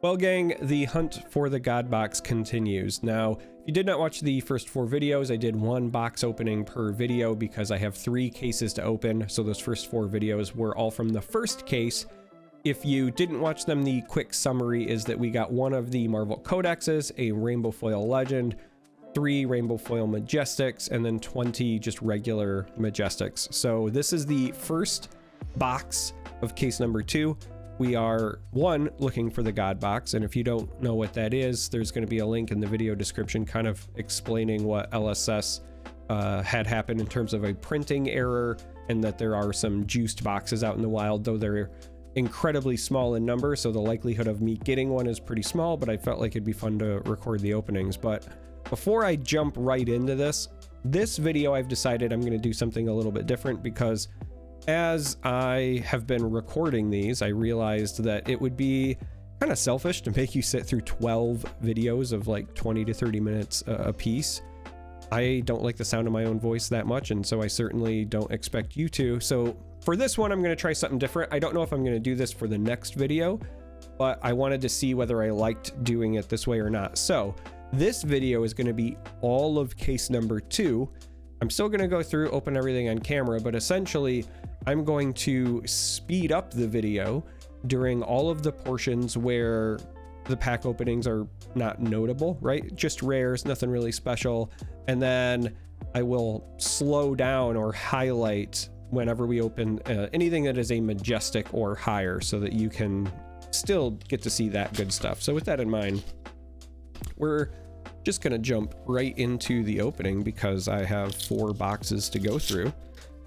Well, gang, the hunt for the God box continues. Now, if you did not watch the first 4 videos, I did 1 box opening per video because I have 3 cases to open. So those first 4 videos were all from the first case. If you didn't watch them, the quick summary is that we got 1 of the Marvel Codexes, a Rainbow Foil Legend, 3 Rainbow Foil Majestics, and then 20 just regular Majestics. So this is the first box of case number 2. We are, 1, looking for the God box, and if you don't know what that is, there's going to be a link in the video description kind of explaining what LSS had happened in terms of a printing error, and that there are some juiced boxes out in the wild, though they're incredibly small in number, so the likelihood of me getting one is pretty small, but I felt like it'd be fun to record the openings. But before I jump right into this video, I've decided I'm going to do something a little bit different, because as I have been recording these, I realized that it would be kind of selfish to make you sit through 12 videos of like 20 to 30 minutes a piece. I don't like the sound of my own voice that much, and so I certainly don't expect you to. So for this one, I'm going to try something different. I don't know if I'm going to do this for the next video, but I wanted to see whether I liked doing it this way or not. So this video is going to be all of case number 2. I'm still going to go through, open everything on camera, but essentially I'm going to speed up the video during all of the portions where the pack openings are not notable, right? Just rares, nothing really special. And then I will slow down or highlight whenever we open anything that is a Majestic or higher, so that you can still get to see that good stuff. So with that in mind, we're just gonna jump right into the opening because I have 4 boxes to go through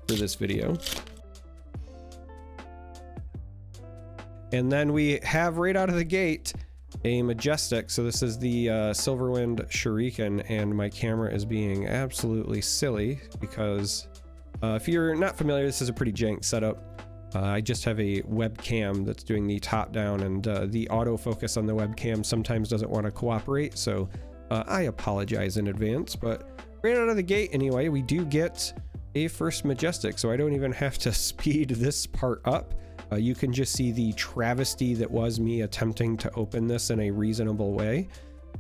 for this video. And then we have right out of the gate a Majestic. So this is the Silverwind Shuriken, and my camera is being absolutely silly because if you're not familiar, this is a pretty jank setup. I just have a webcam that's doing the top down, and the autofocus on the webcam sometimes doesn't want to cooperate, so I apologize in advance. But right out of the gate anyway, we do get a first Majestic, so I don't even have to speed this part up. You can just see the travesty that was me attempting to open this in a reasonable way,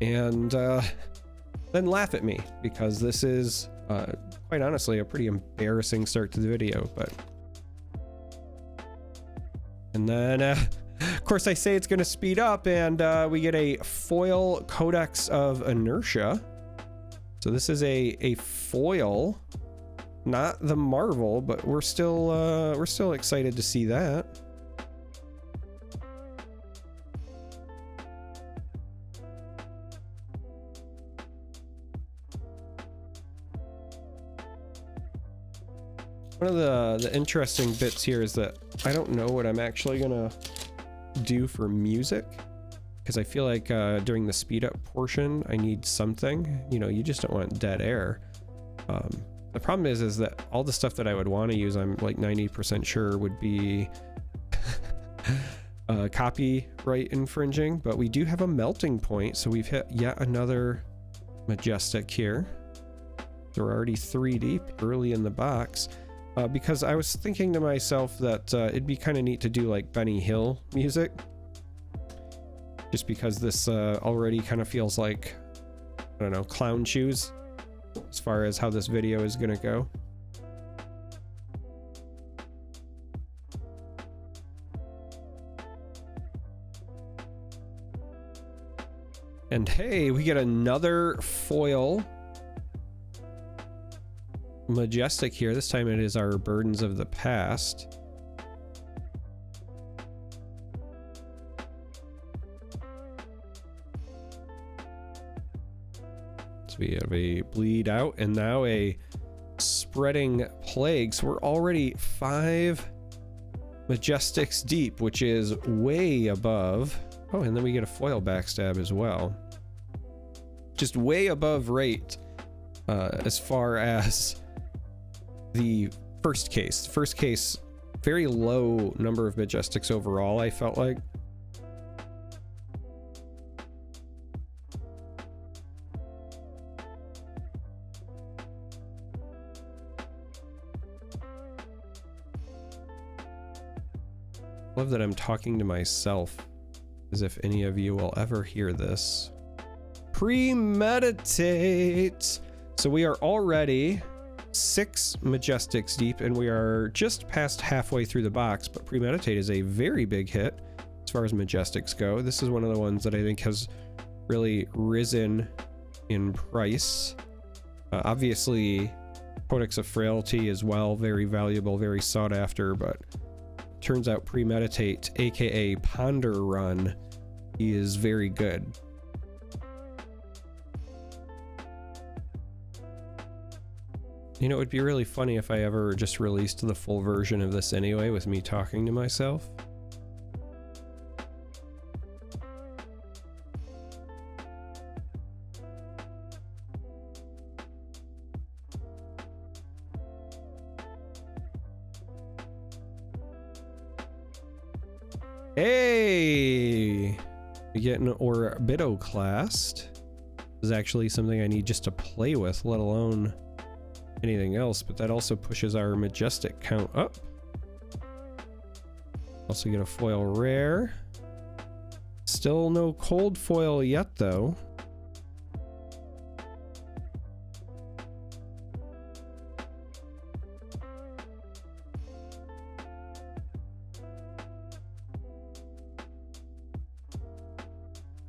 and then laugh at me, because this is quite honestly a pretty embarrassing start to the video. But and then of course I say it's going to speed up, and we get a foil Codex of Inertia. So this is a foil, not the Marvel, but we're still excited to see that. One of the interesting bits here is that I don't know what I'm actually gonna do for music, because I feel like during the speed up portion I need something. You know, you just don't want dead air. The problem is that all the stuff that I would want to use, I'm like 90% sure would be copyright infringing, but we do have a melting point, so we've hit yet another Majestic here. There are already 3 deep early in the box. Because I was thinking to myself that it'd be kind of neat to do like Benny Hill music, just because this already kind of feels like, I don't know, clown shoes as far as how this video is gonna go. And hey, we get another foil Majestic here. This time it is our Burdens of the Past. So we have a Bleed Out, and now a Spreading Plague. So we're already 5 Majestics deep, which is way above. Oh, and then we get a foil Backstab as well. Just way above rate as far as the first case. First case, very low number of Majestics overall, I felt like. Love that I'm talking to myself as if any of you will ever hear this. Premeditate. So we are already 6 Majestics deep, and we are just past halfway through the box, but Premeditate is a very big hit as far as Majestics go. This is one of the ones that I think has really risen in price. Obviously, Codex of Frailty as well, very valuable, very sought after, but turns out Premeditate, aka Ponder Run, is very good. You know, it would be really funny if I ever just released the full version of this anyway, with me talking to myself. Hey! We get an Orbitoclast. This is actually something I need just to play with, let alone anything else, but that also pushes our Majestic count up. Also get a foil rare. Still no cold foil yet, though.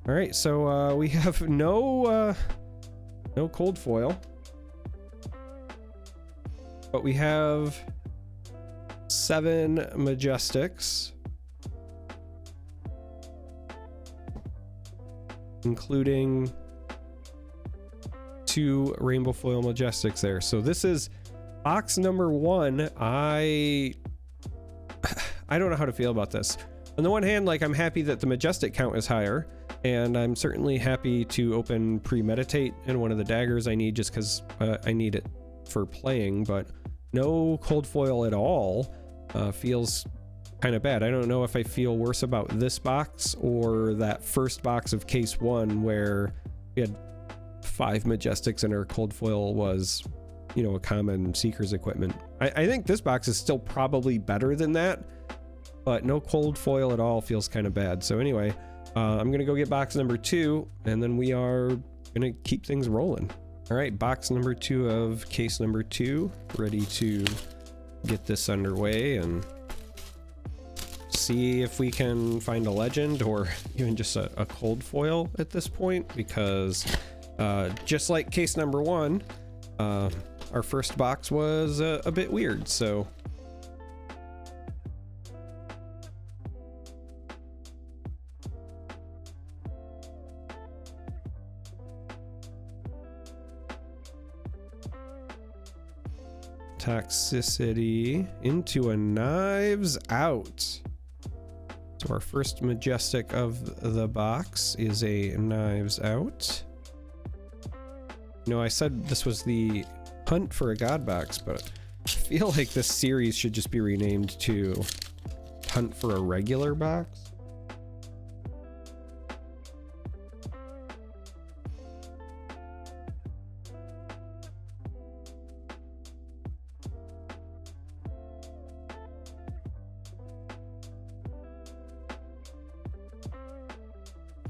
All right, so we have no cold foil, but we have 7 Majestics, including 2 Rainbow Foil Majestics there. So this is box number 1. I don't know how to feel about this. On the one hand, like, I'm happy that the Majestic count is higher, and I'm certainly happy to open Premeditate and one of the daggers I need just because I need it for playing, but no cold foil at all feels kind of bad. I don't know if I feel worse about this box or that first box of case 1 where we had 5 Majestics and our cold foil was, you know, a common Seeker's equipment. I think this box is still probably better than that, but no cold foil at all feels kind of bad. So anyway, I'm gonna go get box number 2, and then we are gonna keep things rolling. All right, box number 2 of case number 2, ready to get this underway and see if we can find a legend or even just a cold foil at this point, because just like case number 1, our first box was a bit weird, so toxicity into a Knives Out. So our first Majestic of the box is a Knives Out. You know, I said this was the hunt for a god box, but I feel like this series should just be renamed to Hunt for a Regular Box.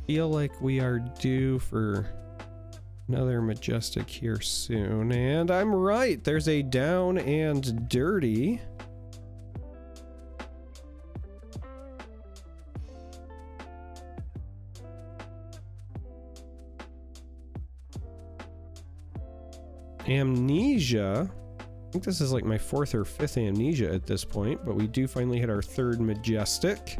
Feel like we are due for another Majestic here soon, and I'm right, there's a Down and Dirty. Amnesia. I think this is like my 4th or 5th Amnesia at this point, but we do finally hit our 3rd Majestic.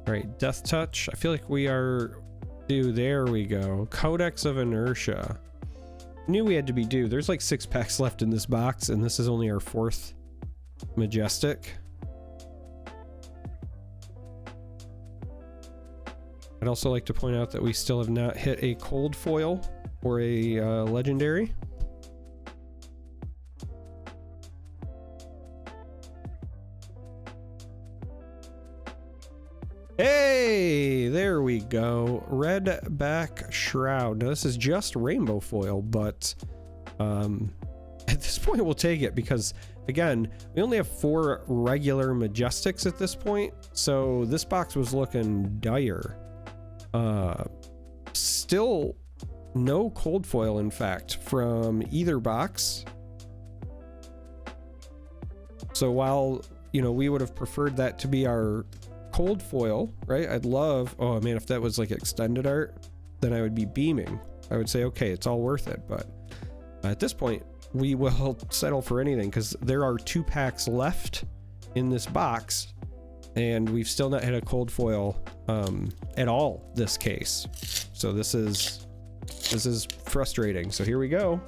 All right, Death Touch. I feel like we are due. There we go. Codex of Inertia. Knew we had to be due. There's like 6 packs left in this box, and this is only our 4th Majestic. I'd also like to point out that we still have not hit a cold foil or a legendary. Hey, there we go. Red back shroud. Now this is just rainbow foil, but at this point we'll take it because, again, we only have 4 regular majestics at this point, so this box was looking dire. Still no cold foil, in fact, from either box. So while, you know, we would have preferred that to be our cold foil, right? I'd love, oh man, if that was like extended art, then I would be beaming. I would say, okay, it's all worth it. But at this point, we will settle for anything because there are 2 packs left in this box, and we've still not hit a cold foil at all this case. So this is frustrating. So here we go.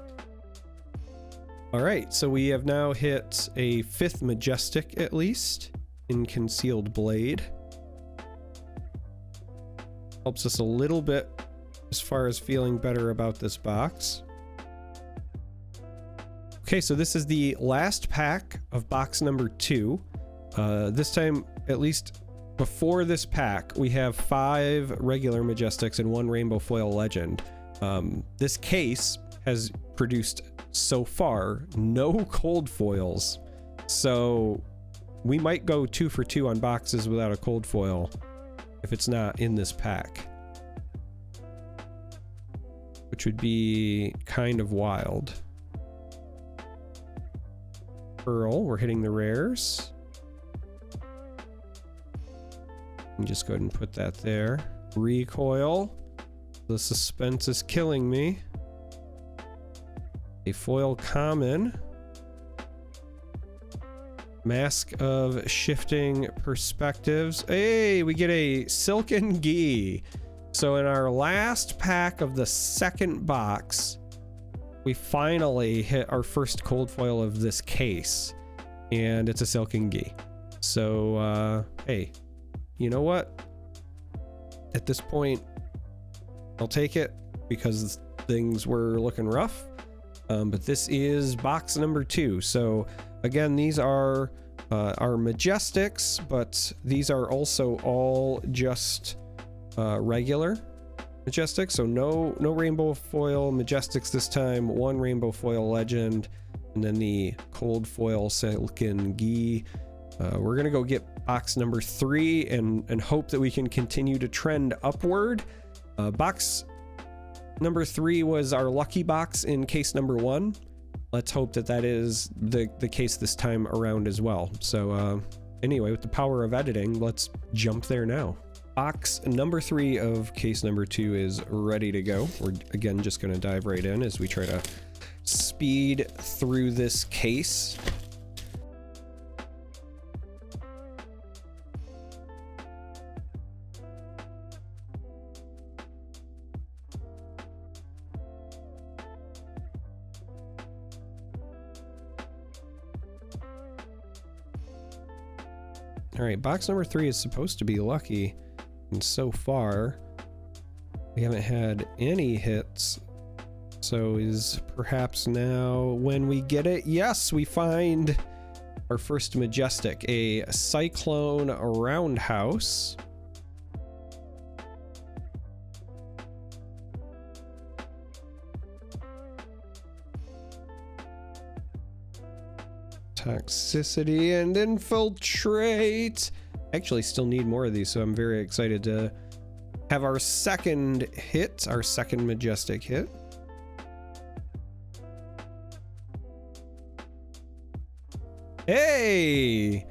All right, so we have now hit a 5th majestic at least in Concealed Blade. Helps us a little bit as far as feeling better about this box. Okay, so this is the last pack of box number 2. This time, at least before this pack, we have 5 regular majestics and 1 rainbow foil legend. This case has produced so far no cold foils, so we might go 2 for 2 on boxes without a cold foil if it's not in this pack, which would be kind of wild. Pearl, we're hitting the rares. And just go ahead and put that there. Recoil, the suspense is killing me. A foil common. Mask of Shifting Perspectives. Hey, we get a Silken Gi. So in our last pack of the second box, we finally hit our first cold foil of this case, and it's a Silken Gi. So, hey, you know what? At this point, I'll take it because things were looking rough. But this is box number 2. So again, these are our majestics, but these are also all just regular majestics. So no rainbow foil majestics this time. 1 rainbow foil legend, and then the cold foil Silken Gi. We're gonna go get box number 3 and hope that we can continue to trend upward. Box number 3 was our lucky box in case number 1. Let's hope that that is the case this time around as well. So anyway, with the power of editing, let's jump there now. Box number 3 of case number 2 is ready to go. We're again just going to dive right in as we try to speed through this case. All right, box number 3 is supposed to be lucky, and so far we haven't had any hits. So is perhaps now when we get it? Yes, we find our first majestic, a Cyclone Roundhouse. Toxicity and Infiltrate. Actually still need more of these, so I'm very excited to have our second hit, our second majestic hit. Hey!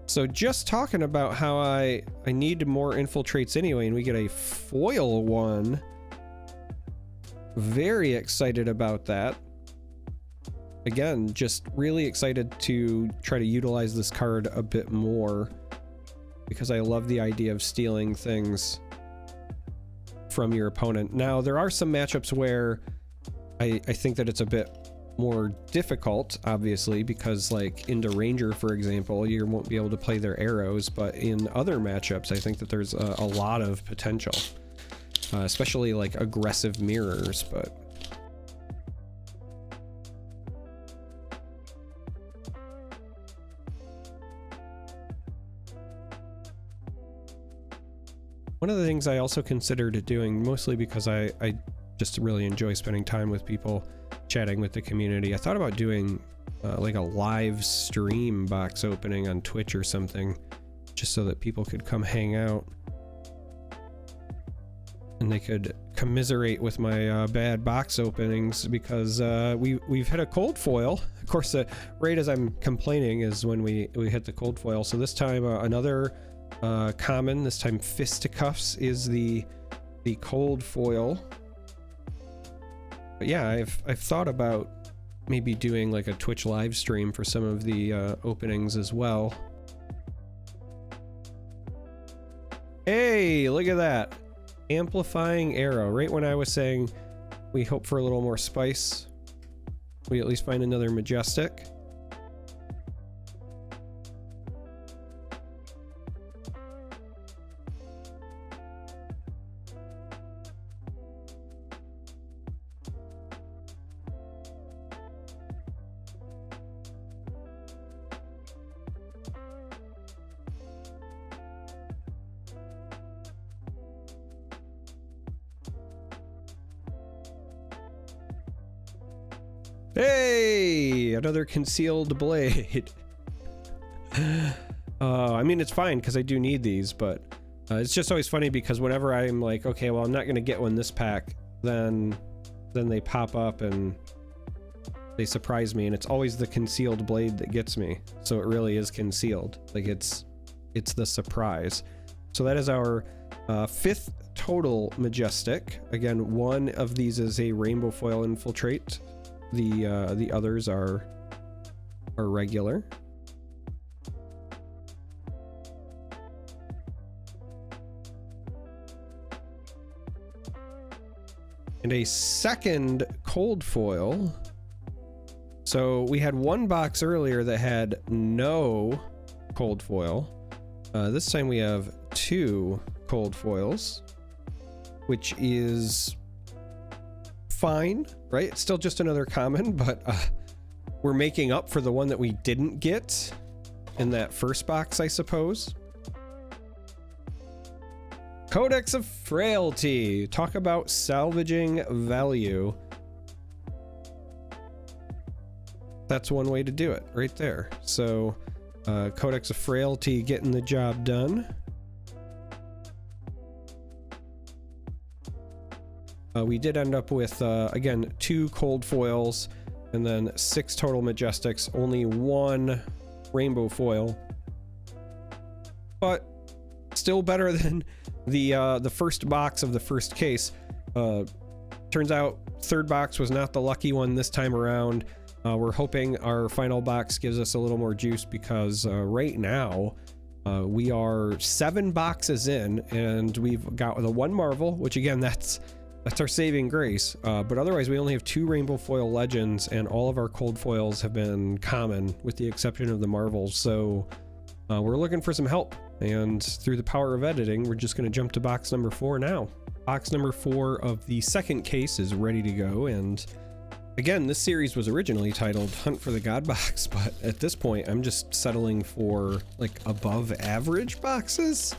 So just talking about how I need more infiltrates anyway, and we get a foil one. Very excited about that. Again, just really excited to try to utilize this card a bit more because I love the idea of stealing things from your opponent. Now, there are some matchups where I think that it's a bit more difficult, obviously, because like into Ranger, for example, you won't be able to play their arrows, but in other matchups, I think that there's a lot of potential, especially like aggressive mirrors, but... One of the things I also considered doing, mostly because I just really enjoy spending time with people, chatting with the community, I thought about doing like a live stream box opening on Twitch or something, just so that people could come hang out and they could commiserate with my bad box openings, because we've hit a cold foil. Of course, right as I'm complaining is when we hit the cold foil. So this time another common, this time Fisticuffs is the cold foil. But yeah, I've thought about maybe doing like a Twitch live stream for some of the openings as well. Hey, look at that. Amplifying arrow. Right when I was saying we hope for a little more spice, we at least find another Majestic. Hey, another concealed blade. I mean, it's fine because I do need these, but it's just always funny because whenever I'm like, okay, well, I'm not gonna get one this pack, then they pop up and they surprise me, and it's always the concealed blade that gets me. So it really is concealed. Like it's the surprise. So that is our 5th total Majestic. Again, one of these is a rainbow foil infiltrate. The others are regular. And a second cold foil. So we had one box earlier that had no cold foil. This time we have 2 cold foils, which is fine, right? It's still just another common, but we're making up for the one that we didn't get in that first box, I suppose. Codex of Frailty. Talk about salvaging value. That's one way to do it right there. So Codex of Frailty getting the job done. We did end up with, again, 2 cold foils and then 6 total Majestics, only 1 rainbow foil. But still better than the first box of the first case. Turns out 3rd box was not the lucky one this time around. We're hoping our final box gives us a little more juice, because right now we are 7 boxes in and we've got the 1 Marvel, which again, that's our saving grace, but otherwise we only have 2 rainbow foil legends, and all of our cold foils have been common with the exception of the Marvels. So we're looking for some help, and through the power of editing, we're just going to jump to box number 4 now. Box number 4 of the second case is ready to go, and again, this series was originally titled Hunt for the God Box, but at this point I'm just settling for like above average boxes.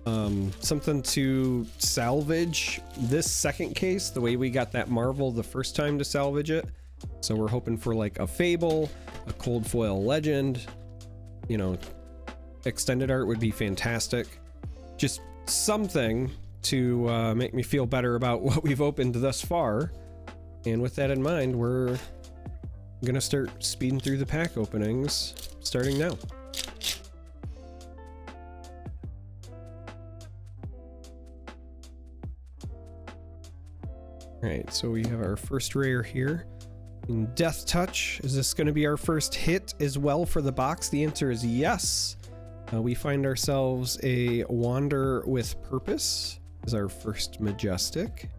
Something to salvage this second case the way we got that Marvel the first time to salvage it. So we're hoping for like a Fable, a cold foil legend, you know, extended art would be fantastic. Just something to make me feel better about what we've opened thus far. And with that in mind, we're gonna start speeding through the pack openings starting now. Alright, so we have our first rare here in Death Touch. Is this going to be our first hit as well for the box? The answer is yes. We find ourselves a Wander with Purpose as our first Majestic.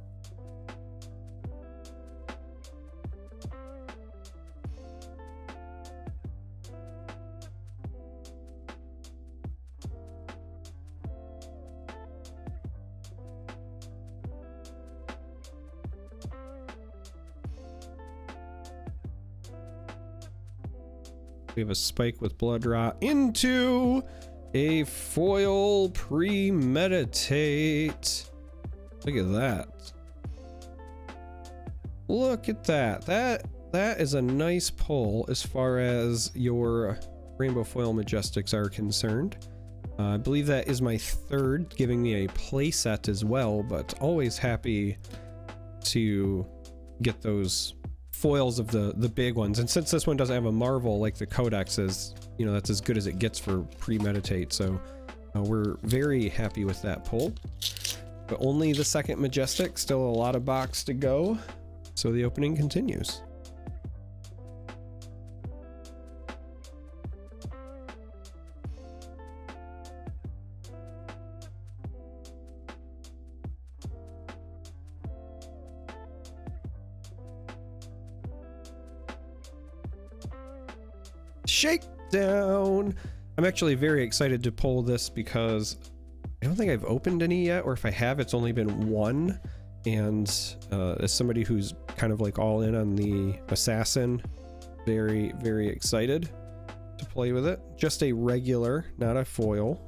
We have a spike with blood rot into a foil premeditate. Look at that. Look at that. That is a nice pull as far as your rainbow foil majestics are concerned. I believe that is my third, giving me a playset as well, but always happy to get those foils of the big ones. And since this one doesn't have a marvel like the codex is, you know, that's as good as it gets for premeditate. So we're very happy with that pull. But only the second majestic, still a lot of box to go. So the opening continues. Shakedown. I'm actually very excited to pull this because I don't think I've opened any yet, or if I have, it's only been one. And as somebody who's kind of like all in on the assassin, very, very excited to play with it. Just a regular, not a foil.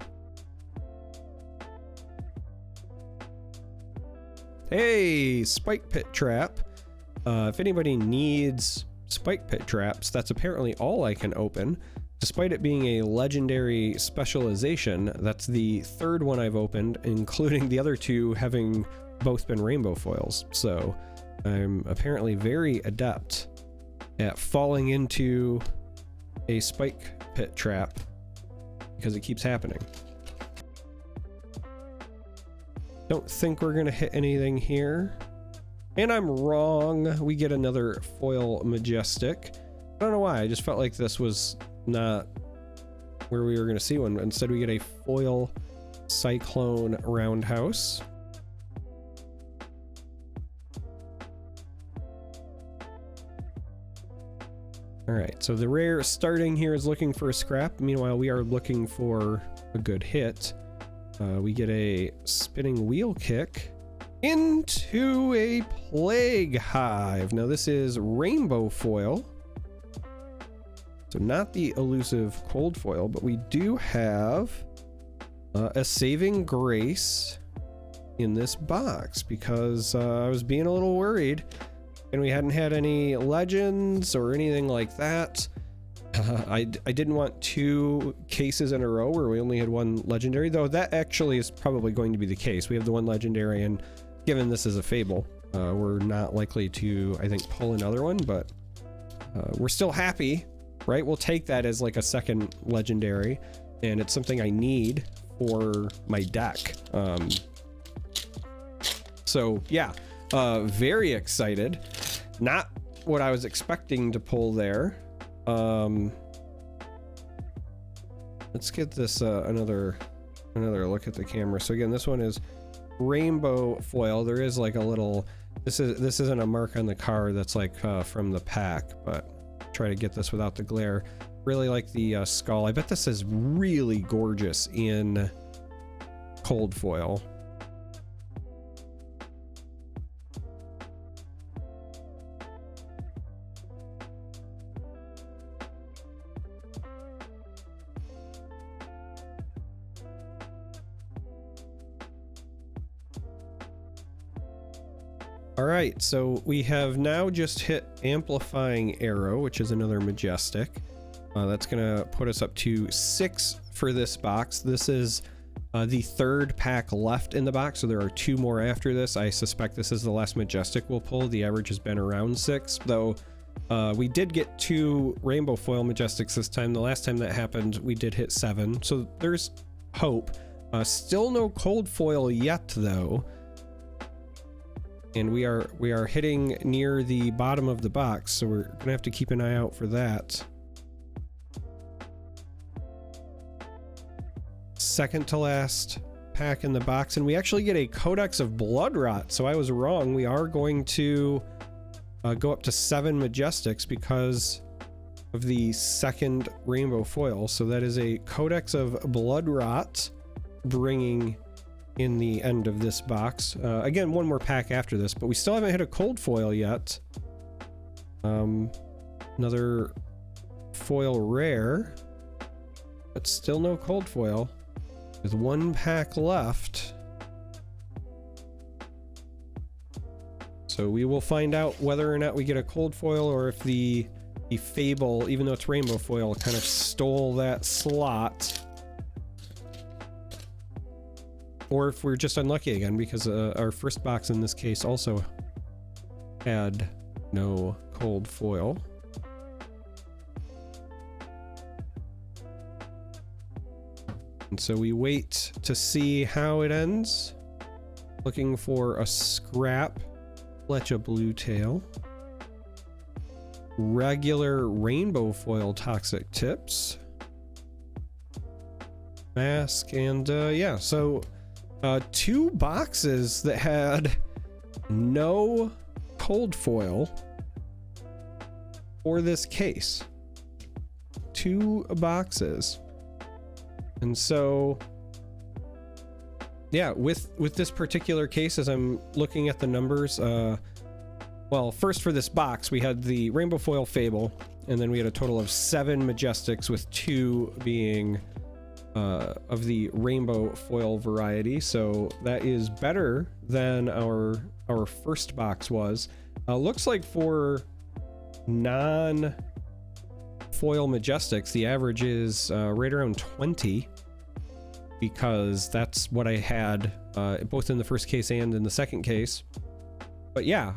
Hey, spike pit trap. If anybody needs spike pit traps, that's apparently all I can open. Despite it being a legendary specialization, that's the third one I've opened, including the other two having both been rainbow foils. So I'm apparently very adept at falling into a spike pit trap because it keeps happening. Don't think we're gonna hit anything here. And I'm wrong. We get another foil majestic. I don't know why. I just felt like this was not where we were going to see one. Instead, we get a foil cyclone roundhouse. All right. So the rare starting here is looking for a scrap. Meanwhile, we are looking for a good hit. We get a spinning wheel kick into a plague hive. Now this is rainbow foil, so not the elusive cold foil, but we do have a saving grace in this box because I was being a little worried and we hadn't had any legends or anything like that. I didn't want two cases in a row where we only had one legendary, though that actually is probably going to be the case. We have the one legendary, and given this is a fable, we're not likely to, I think, pull another one, but we're still happy, right? We'll take that as like a second legendary, and it's something I need for my deck. So yeah, very excited. Not what I was expecting to pull there. Let's get this another look at the camera. So again, this one is rainbow foil. There is like a little, this isn't a mark on the card that's like from the pack, but try to get this without the glare. Really like the skull. I bet this is really gorgeous in cold foil. All right, so we have now just hit Amplifying Arrow, which is another majestic. That's gonna put us up to 6 for this box. This is the third pack left in the box, so there are 2 more after this. I suspect this is the last majestic we'll pull. The average has been around 6, though we did get 2 rainbow foil majestics this time. The last time that happened, we did hit 7, so there's hope. Still no cold foil yet, though. And we are hitting near the bottom of the box, so we're gonna have to keep an eye out for that. Second to last pack in the box, and we actually get a Codex of Blood Rot, so I was wrong. We are going to go up to 7 majestics because of the second rainbow foil. So that is a Codex of Blood Rot, bringing in the end of this box. Again, 1 more pack after this, but we still haven't hit a cold foil yet. Another foil rare, but still no cold foil with 1 pack left. So we will find out whether or not we get a cold foil, or if the Fable, even though it's rainbow foil, kind of stole that slot. Or if we're just unlucky again, because our first box in this case also had no cold foil. And so we wait to see how it ends. Looking for a scrap Fletcha Blue Tail. Regular rainbow foil Toxic Tips. Mask, and yeah, so 2 boxes that had no cold foil for this case. 2 boxes. And so yeah, with this particular case, as I'm looking at the numbers, well, first for this box, we had the rainbow foil Fable, and then we had a total of 7 Majestics, with 2 being of the rainbow foil variety. So that is better than our first box was. Looks like for non-foil Majestics, the average is right around 20, because that's what I had both in the first case and in the second case. But yeah,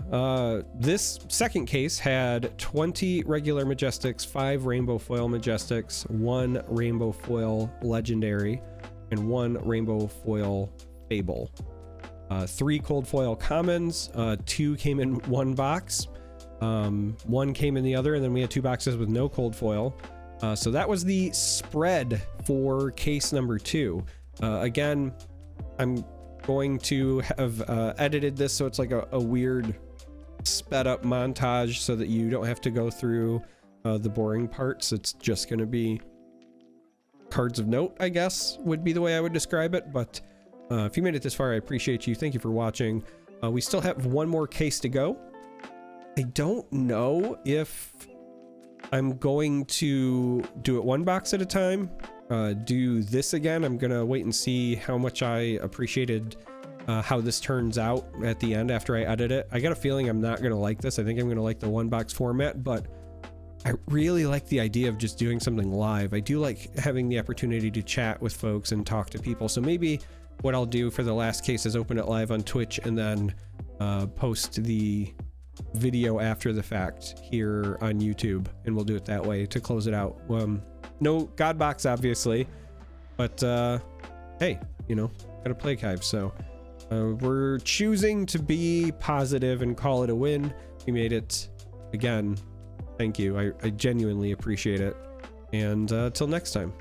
this second case had 20 regular Majestics, 5 rainbow foil Majestics, 1 rainbow foil Legendary, and 1 rainbow foil Fable. 3 cold foil commons, 2 came in 1 box, 1 came in the other, and then we had 2 boxes with no cold foil. So that was the spread for case number 2. Again, I'm going to have edited this so it's like a weird sped up montage, so that you don't have to go through the boring parts. It's just going to be cards of note, I guess, would be the way I would describe it. But if you made it this far, I appreciate you. Thank you for watching. We still have 1 more case to go. I don't know if I'm going to do it 1 box at a time. Do this again. I'm gonna wait and see how much I appreciated how this turns out at the end after I edit it. I got a feeling I'm not gonna like this. I think I'm gonna like the 1 box format, but I really like the idea of just doing something live. I do like having the opportunity to chat with folks and talk to people. So maybe what I'll do for the last case is open it live on Twitch, and then post the video after the fact here on YouTube, and we'll do it that way to close it out. No God box, obviously, but hey, you know, got a Plague Hive, so we're choosing to be positive and call it a win. We made it again. Thank you. I genuinely appreciate it, and till next time.